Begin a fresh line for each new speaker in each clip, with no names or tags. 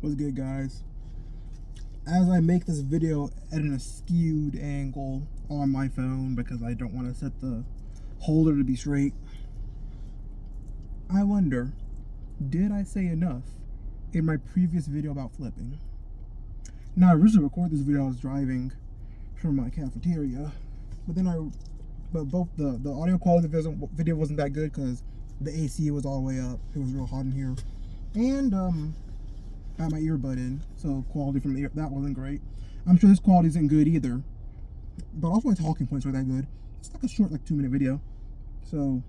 What's good, guys? As I make this video at an askewed angle on my phone because I don't want to set the holder to be straight, I wonder, did I say enough in my previous video about flipping? Now, I originally recorded this video I was driving from my cafeteria, but both the audio quality of the video wasn't that good because the AC was all the way up. It was real hot in here, and I had my earbud in, so quality from the ear, that wasn't great. I'm sure this quality isn't good either, but also my talking points were that good. It's like a short, 2-minute video, so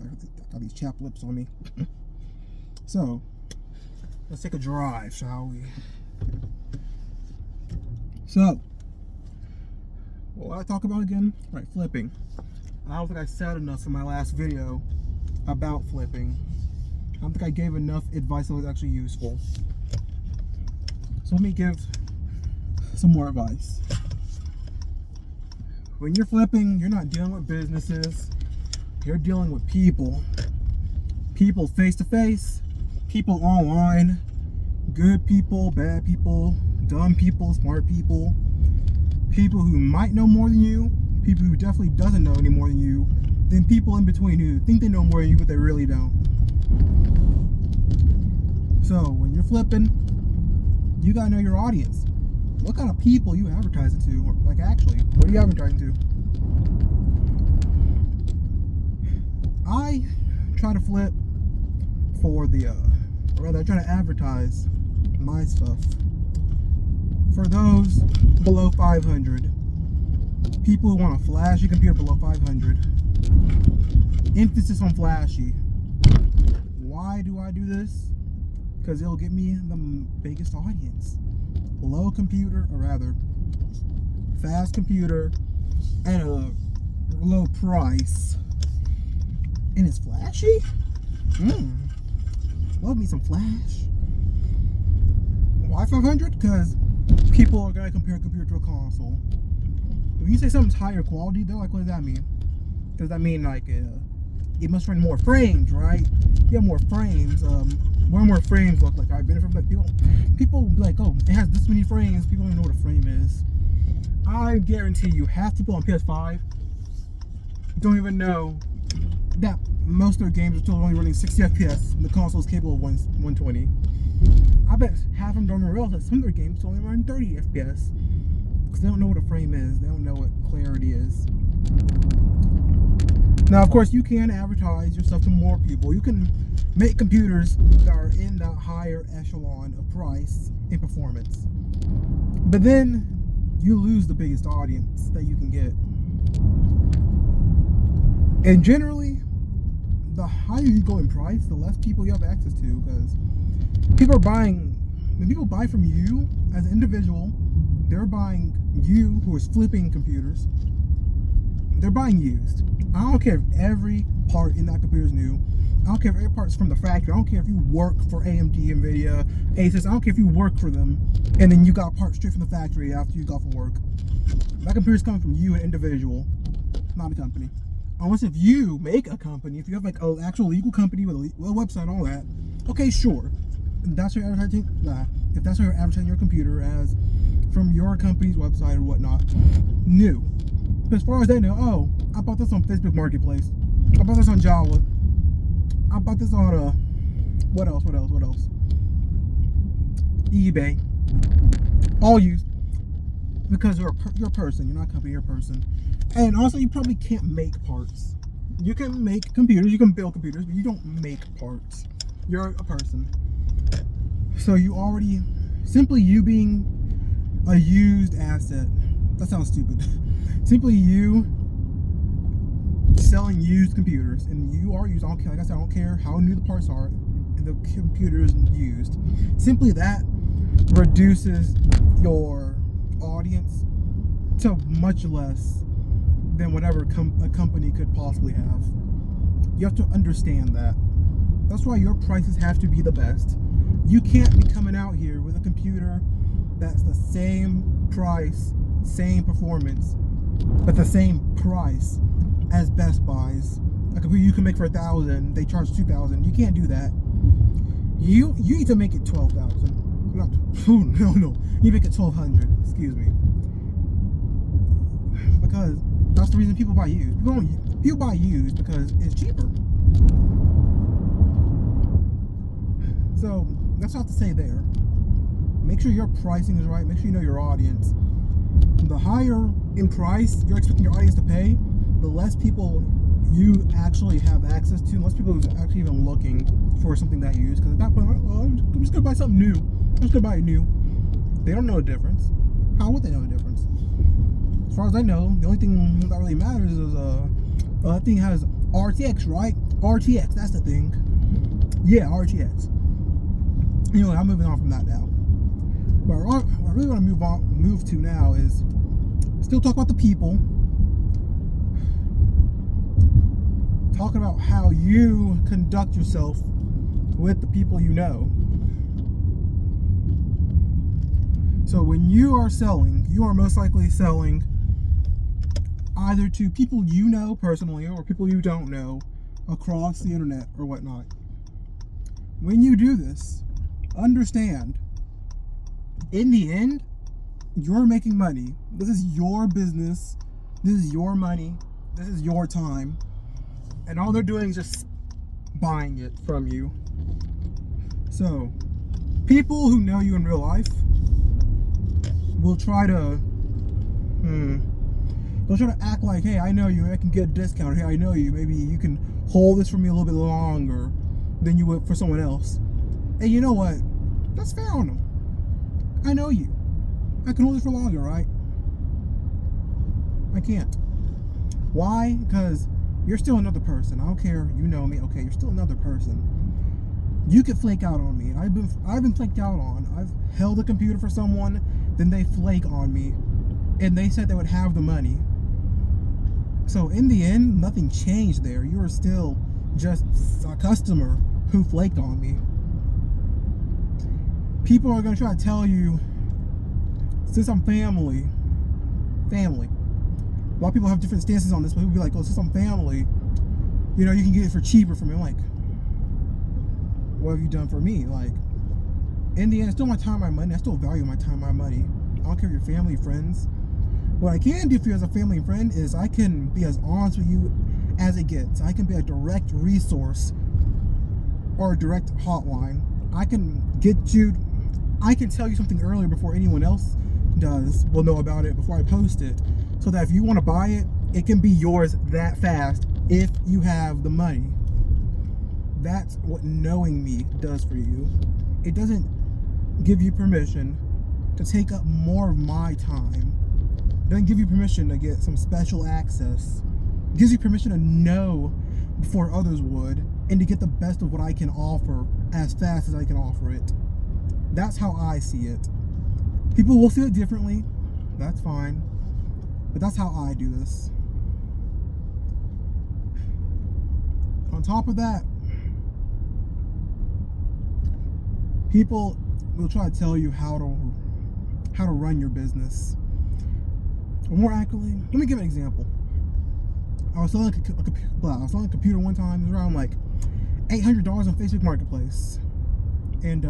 I got these chapped lips on me. So let's take a drive, shall we? So, what did I talk about again? Right, flipping. I don't think I said enough in my last video about flipping. I don't think I gave enough advice that was actually useful. So let me give some more advice. When you're flipping, you're not dealing with businesses. You're dealing with people. People face to face, people online, good people, bad people, dumb people, smart people, people who might know more than you, people who definitely doesn't know any more than you, then people in between who think they know more than you but they really don't. So when you're flipping, you gotta know your audience. What kind of people you advertising to? Or actually, what are you advertising to? I try to flip for I try to advertise my stuff for those below 500. People who want a flashy computer below 500. Emphasis on flashy. Why do I do this? Because it'll get me the biggest audience. Low computer, or rather, fast computer at a low price. And it's flashy? Love me some flash. Why 500? Because people are going to compare a computer to a console. When you say something's higher quality, they're like, what does that mean? Does that mean it must run more frames, right? You have more frames. What do more frames look like? I've been from people be like, oh, it has this many frames. People don't know what a frame is. I guarantee you, half people on PS5 don't even know that most of their games are still only running 60 FPS and the console is capable of 120. I bet half of them don't realize that some of their games only run 30 FPS because they don't know what a frame is. They don't know what clarity is. Now, of course, you can advertise your stuff to more people. You can make computers that are in that higher echelon of price and performance. But then you lose the biggest audience that you can get. And generally, the higher you go in price, the less people you have access to, because when people buy from you as an individual, they're buying you who is flipping computers. They're buying used. I don't care if every part in that computer is new. I don't care if every part's from the factory. I don't care if you work for AMD, Nvidia, Asus. I don't care if you work for them and then you got parts straight from the factory after you got from work. That computer's coming from you, an individual, not a company. Unless if you make a company, if you have an actual legal company with a website and all that, okay, sure. That's your advertising. If that's how you're advertising your computer as from your company's website or whatnot, new. But as far as they know, oh, I bought this on Facebook Marketplace. I bought this on Java. I bought this on what else? eBay. All used. Because you're a person. You're not a company. You're a person. And also, you probably can't make parts. You can make computers. You can build computers, but you don't make parts. You're a person. So simply you being a used asset. That sounds stupid. Simply you selling used computers, and you are used. Like I said, I don't care how new the parts are, and the computer is used. Simply that reduces your audience to much less than whatever a company could possibly have. You have to understand that. That's why your prices have to be the best. You can't be coming out here with a computer that's the same price, same performance, but the same price as Best Buy's. A computer you can make for $1,000, they charge $2,000. You can't do that. You need to make it 12,000. Not no. You make it 1,200. Excuse me. Because that's the reason people buy used. People buy used because it's cheaper. So that's all to say there. Make sure your pricing is right. Make sure you know your audience. The higher in price you're expecting your audience to pay, the less people you actually have access to, less people who's actually even looking for something that you use. Because at that point, well, I'm just gonna buy something new. I'm just gonna buy it new. They don't know the difference. How would they know the difference? As far as I know, the only thing that really matters is that thing has RTX, right? RTX, that's the thing. Yeah, RTX. Anyway, I'm moving on from that now. But what I really want to move to now is still talk about the people. Talking about how you conduct yourself with the people you know. So when you are selling, you are most likely selling either to people you know personally or people you don't know across the internet or whatnot. When you do this, understand, in the end, you're making money. This is your business. This is your money. This is your time. And all they're doing is just buying it from you. So, people who know you in real life will try to they'll try to act like, hey, I know you, I can get a discount. Hey, I know you, maybe you can hold this for me a little bit longer than you would for someone else. And you know what? That's fair on them. I know you. I can hold this for longer, right? I can't. Why? Because you're still another person. I don't care. You know me. Okay, you're still another person. You could flake out on me. I've been flaked out on. I've held a computer for someone, then they flake on me, and they said they would have the money. So in the end, nothing changed there. You were still just a customer who flaked on me. People are gonna try to tell you, since I'm family. A lot of people have different stances on this, but people be like, oh, since I'm family, you know, you can get it for cheaper from me. I'm like, what have you done for me? Like, in the end, it's still my time, my money. I still value my time, my money. I don't care if you're family, friends. What I can do for you as a family and friend is I can be as honest with you as it gets. I can be a direct resource or a direct hotline. I can tell you something earlier before anyone else will know about it before I post it, so that if you want to buy it, it can be yours that fast if you have the money. That's what knowing me does for you. It doesn't give you permission to take up more of my time. It doesn't give you permission to get some special access. It gives you permission to know before others would, and to get the best of what I can offer as fast as I can offer it. That's how I see it. People will see it differently. That's fine. But that's how I do this. On top of that, people will try to tell you how to run your business. Or more accurately, let me give an example. I was selling a computer one time. It was around like $800 on Facebook Marketplace, and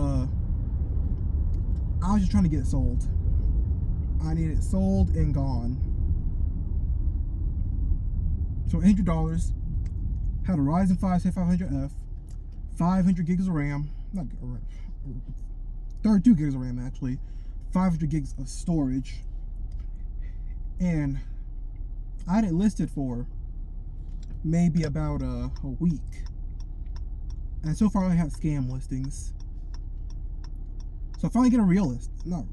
I was just trying to get it sold. I needed it sold and gone. So $800, had a Ryzen 5 7500F, 500 gigs of RAM, 32 gigs of RAM actually, 500 gigs of storage, and I had it listed for maybe about a week, and so far I only have scam listings. So I finally get a real list. I got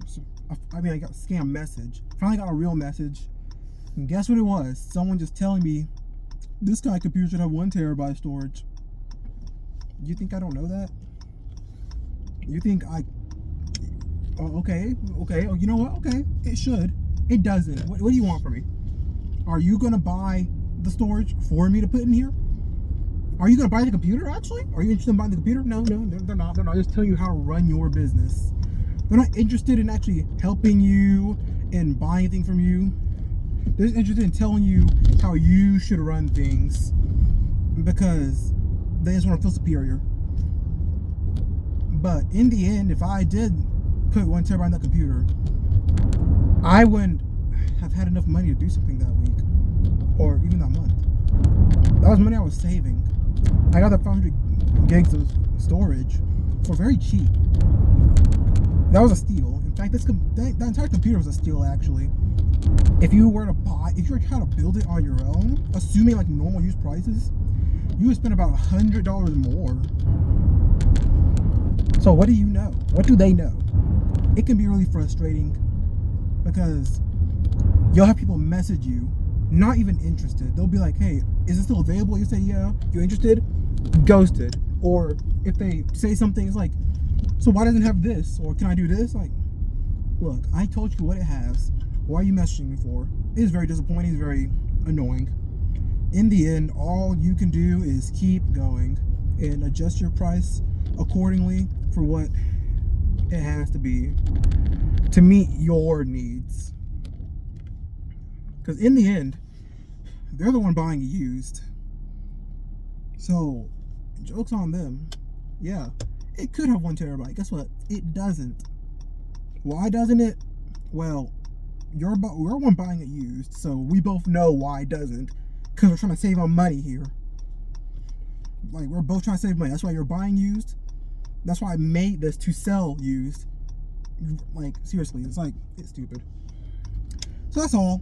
a scam message. Finally got a real message, and guess what it was? Someone just telling me this kind of computer should have 1 terabyte storage. You think I don't know that? You think okay, oh, you know what? Okay, it should. It doesn't. What do you want from me? Are you gonna buy the storage for me to put in here? Are you gonna buy the computer actually? Are you interested in buying the computer? No, they're not. They're not just telling you how to run your business. They're not interested in actually helping you and buying things from you. They're just interested in telling you how you should run things because they just want to feel superior. But in the end, if I did put 1 terabyte in that computer, I wouldn't have had enough money to do something that week or even that month. That was money I was saving. I got the 500 gigs of storage for very cheap. That was a steal. In fact, that entire computer was a steal, actually. If you were trying to build it on your own, assuming like normal use prices, you would spend about $100 more. So what do you know? What do they know? It can be really frustrating because you'll have people message you, not even interested. They'll be like, hey, is it still available? You say, yeah. You interested? Ghosted. Or if they say something, it's like, so why doesn't it have this? Or can I do this? Like, look, I told you what it has. Why are you messaging me for? It is very disappointing. It's very annoying. In the end, all you can do is keep going and adjust your price accordingly for what it has to be to meet your needs. Because in the end, they're the one buying it used. So, joke's on them. Yeah, it could have 1 terabyte. Guess what? It doesn't. Why doesn't it? Well, we're one buying it used, so we both know why it doesn't. Because we're trying to save on money here. Like, we're both trying to save money. That's why you're buying used. That's why I made this to sell used. Like, seriously, it's stupid. So that's all.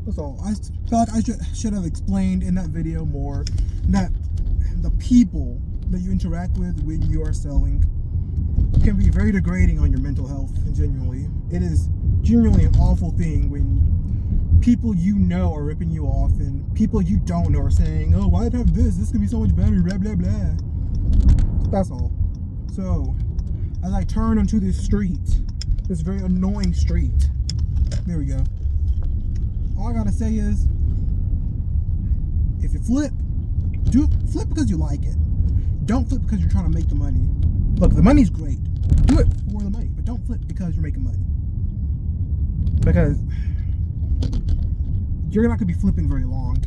That's all. I feel like I should have explained in that video more that the people that you interact with when you are selling can be very degrading on your mental health. Genuinely, it is genuinely an awful thing when people you know are ripping you off and people you don't know are saying, oh, why'd I have this? This could be so much better, blah, blah, blah. That's all. So, as I turn onto this street, this very annoying street, there we go. All I gotta say is, if you flip because you like it. Don't flip because you're trying to make the money. Look, the money's great. Do it for the money, but don't flip because you're making money. Because you're not gonna be flipping very long.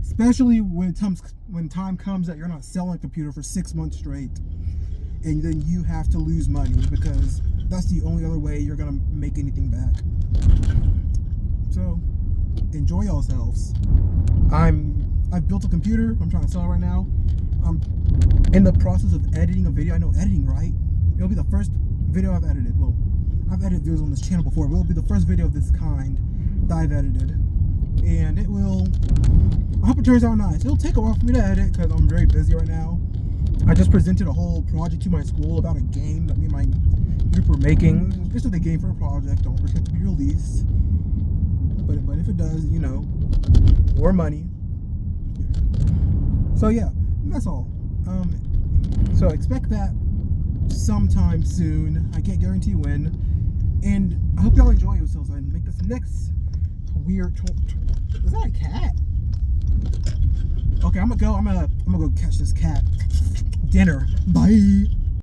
Especially when time comes that you're not selling a computer for 6 months straight. And then you have to lose money because that's the only other way you're gonna make anything back. So, enjoy yourselves. I've built a computer. I'm trying to sell it right now. I'm in the process of editing a video. I know editing, right? It'll be the first video I've edited. Well, I've edited videos on this channel before, but it'll be the first video of this kind that I've edited. And it will, I hope it turns out nice. It'll take a while for me to edit because I'm very busy right now. I just presented a whole project to my school about a game that me and my group were making. Just a game for a project. Don't expect it to be released. But if it does, you know, more money. So yeah, that's all. So expect that sometime soon. I can't guarantee when. And I hope y'all enjoy yourselves and make this next weird. Is that a cat? Okay, I'm gonna go catch this cat. Dinner. Bye.